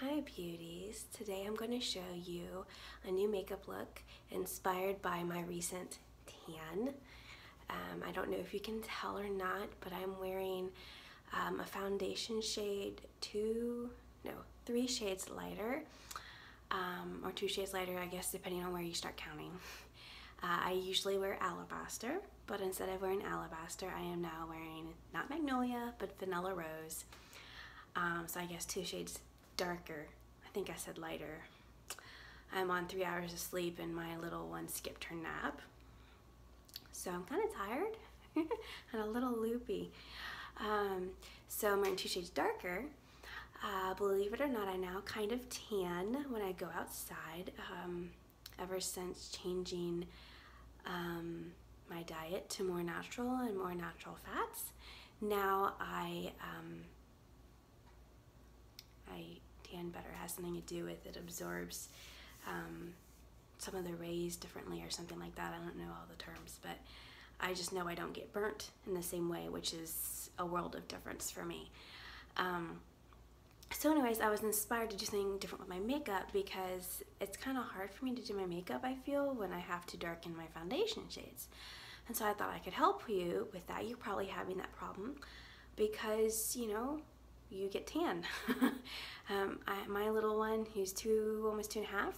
Hi beauties, today I'm going to show you a new makeup look inspired by my recent tan. I don't know if you can tell or not, but I'm wearing a foundation shade 3 shades lighter, or 2 shades lighter, I guess, depending on where you start counting. I usually wear alabaster, but instead of wearing alabaster, I am now wearing not magnolia, but vanilla rose. So I guess 2 shades darker. I think I said lighter. I'm on 3 hours of sleep and my little one skipped her nap. So I'm kind of tired and a little loopy. So I'm wearing 2 shades darker. Believe it or not, I now kind of tan when I go outside. Ever since changing my diet to more natural and more natural fats, now I tan better. It has something to do with it absorbs some of the rays differently or something like that. I don't know all the terms, but I just know I don't get burnt in the same way, which is a world of difference for me. So anyways, I was inspired to do something different with my makeup because it's kind of hard for me to do my makeup, I feel, when I have to darken my foundation shades. And so I thought I could help you with that. You're probably having that problem because, you know, you get tan. My little one, who's almost 2 and a half,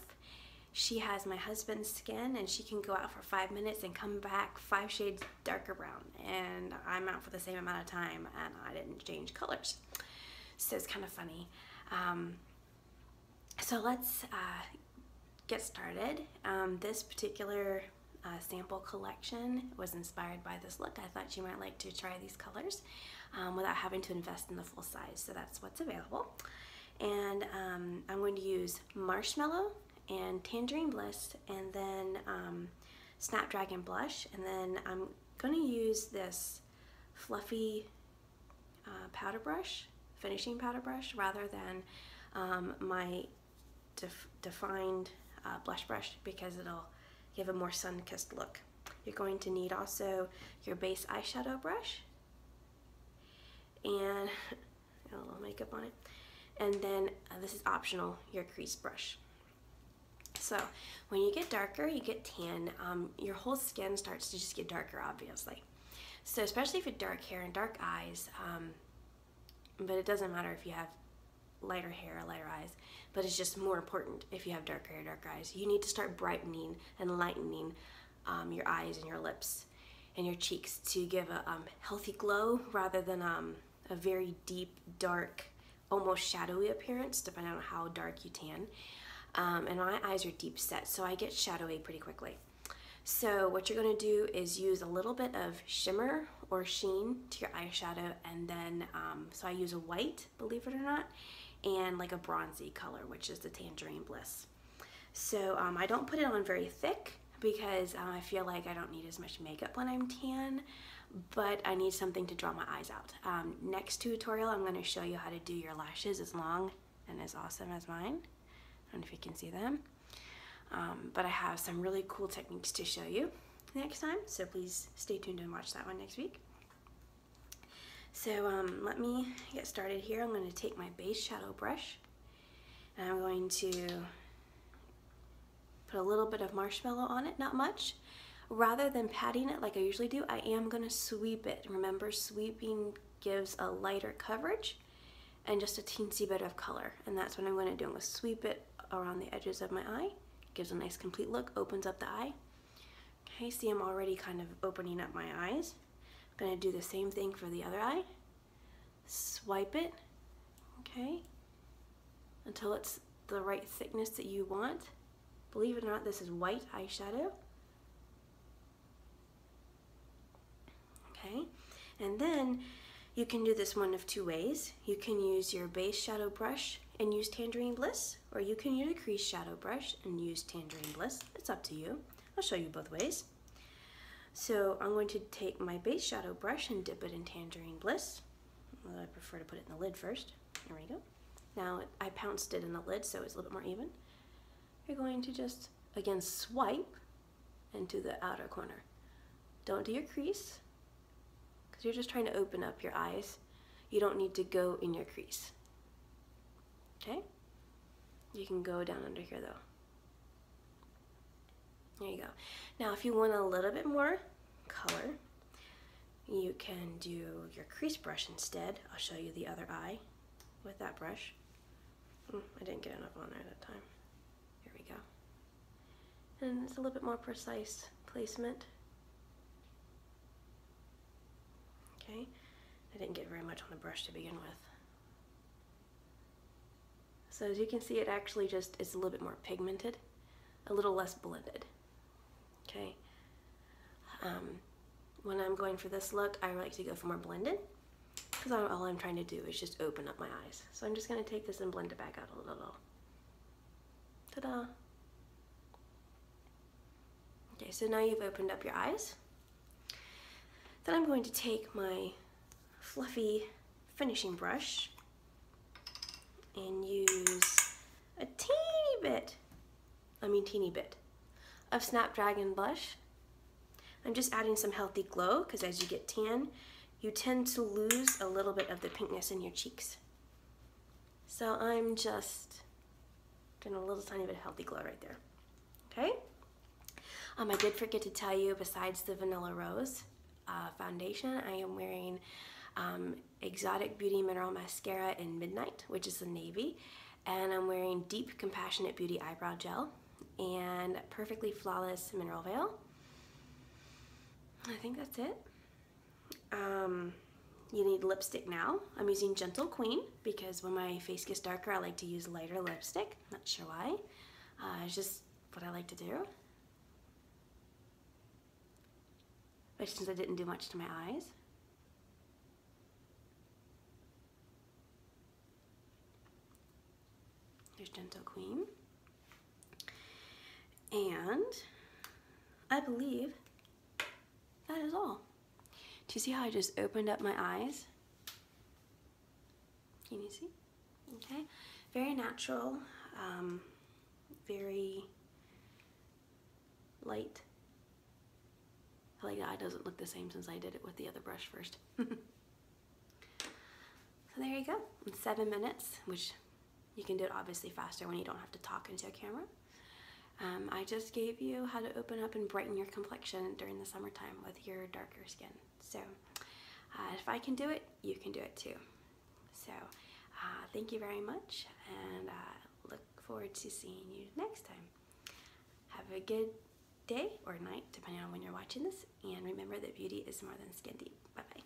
she has my husband's skin and she can go out for 5 minutes and come back 5 shades darker brown, and I'm out for the same amount of time and I didn't change colors. So it's kind of funny. So let's get started. This particular sample collection was inspired by this look. I thought you might like to try these colors without having to invest in the full size. So that's what's available. And I'm going to use Marshmallow and Tangerine Bliss, and then Snapdragon Blush, and then I'm going to use this fluffy powder brush, finishing powder brush, rather than my defined blush brush, because it'll give a more sun-kissed look. You're going to need also your base eyeshadow brush and a little makeup on it, and then this is optional, your crease brush. So when you get darker, you get tan, your whole skin starts to just get darker, obviously. So especially if you have dark hair and dark eyes, but it doesn't matter if you have lighter hair or lighter eyes, but it's just more important if you have darker hair, darker eyes. You need to start brightening and lightening your eyes and your lips and your cheeks to give a healthy glow, rather than a very deep, dark, almost shadowy appearance, depending on how dark you tan. And my eyes are deep set, so I get shadowy pretty quickly. So what you're going to do is use a little bit of shimmer or sheen to your eyeshadow, and then so I use a white, believe it or not, and like a bronzy color, which is the Tangerine Bliss. So I don't put it on very thick because I feel like I don't need as much makeup when I'm tan, but I need something to draw my eyes out. Next tutorial, I'm going to show you how to do your lashes as long and as awesome as mine. I don't know if you can see them, but I have some really cool techniques to show you next time, so please stay tuned and watch that one next week. So let me get started here. I'm going to take my base shadow brush and I'm going to put a little bit of Marshmallow on it, not much. Rather than patting it like I usually do, I am going to sweep it. Remember, sweeping gives a lighter coverage and just a teensy bit of color, and that's what I'm going to do. I'm going to sweep it around the edges of my eye. Gives a nice complete look, opens up the eye. Okay, see, I'm already kind of opening up my eyes. I'm going to do the same thing for the other eye. Swipe it, okay, until it's the right thickness that you want. Believe it or not, this is white eyeshadow. Okay, and then you can do this one of 2 ways. You can use your base shadow brush and use Tangerine Bliss, or you can use a crease shadow brush and use Tangerine Bliss. It's up to you. I'll show you both ways. So I'm going to take my base shadow brush and dip it in Tangerine Bliss. Well, I prefer to put it in the lid first. There we go. Now I pounced it in the lid, so it's a little bit more even. You're going to just, again, swipe into the outer corner. Don't do your crease, because you're just trying to open up your eyes. You don't need to go in your crease. Okay? You can go down under here though. There you go. Now if you want a little bit more color, you can do your crease brush instead. I'll show you the other eye with that brush. I didn't get enough on there that time. Here we go. And it's a little bit more precise placement. Okay, I didn't get very much on the brush to begin with. So as you can see, it actually just is a little bit more pigmented, a little less blended. Okay. When I'm going for this look, I like to go for more blended, because all I'm trying to do is just open up my eyes. So I'm just going to take this and blend it back out a little. Ta-da! Okay, so now you've opened up your eyes. Then I'm going to take my fluffy finishing brush and use a teeny bit of Snapdragon blush. I'm just adding some healthy glow, because as you get tan, you tend to lose a little bit of the pinkness in your cheeks. So I'm just doing a little tiny bit of healthy glow right there. Okay? I did forget to tell you, besides the Vanilla Rose foundation, I am wearing Exotic Beauty Mineral Mascara in Midnight, which is the navy, and I'm wearing Deep Compassionate Beauty Eyebrow Gel and Perfectly Flawless Mineral Veil. I think that's it. You need lipstick now. I'm using Gentle Queen because when my face gets darker, I like to use lighter lipstick. Not sure why. It's just what I like to do. But since I didn't do much to my eyes. There's Gentle Queen. And I believe that is all. Do you see how I just opened up my eyes? Can you see? Okay. Very natural, very light. I feel like the eye doesn't look the same since I did it with the other brush first. So there you go. In 7 minutes, which you can do it obviously faster when you don't have to talk into a camera. I just gave you how to open up and brighten your complexion during the summertime with your darker skin. So if I can do it, you can do it too. So thank you very much, and look forward to seeing you next time. Have a good day or night, depending on when you're watching this, and remember that beauty is more than skin deep. Bye-bye.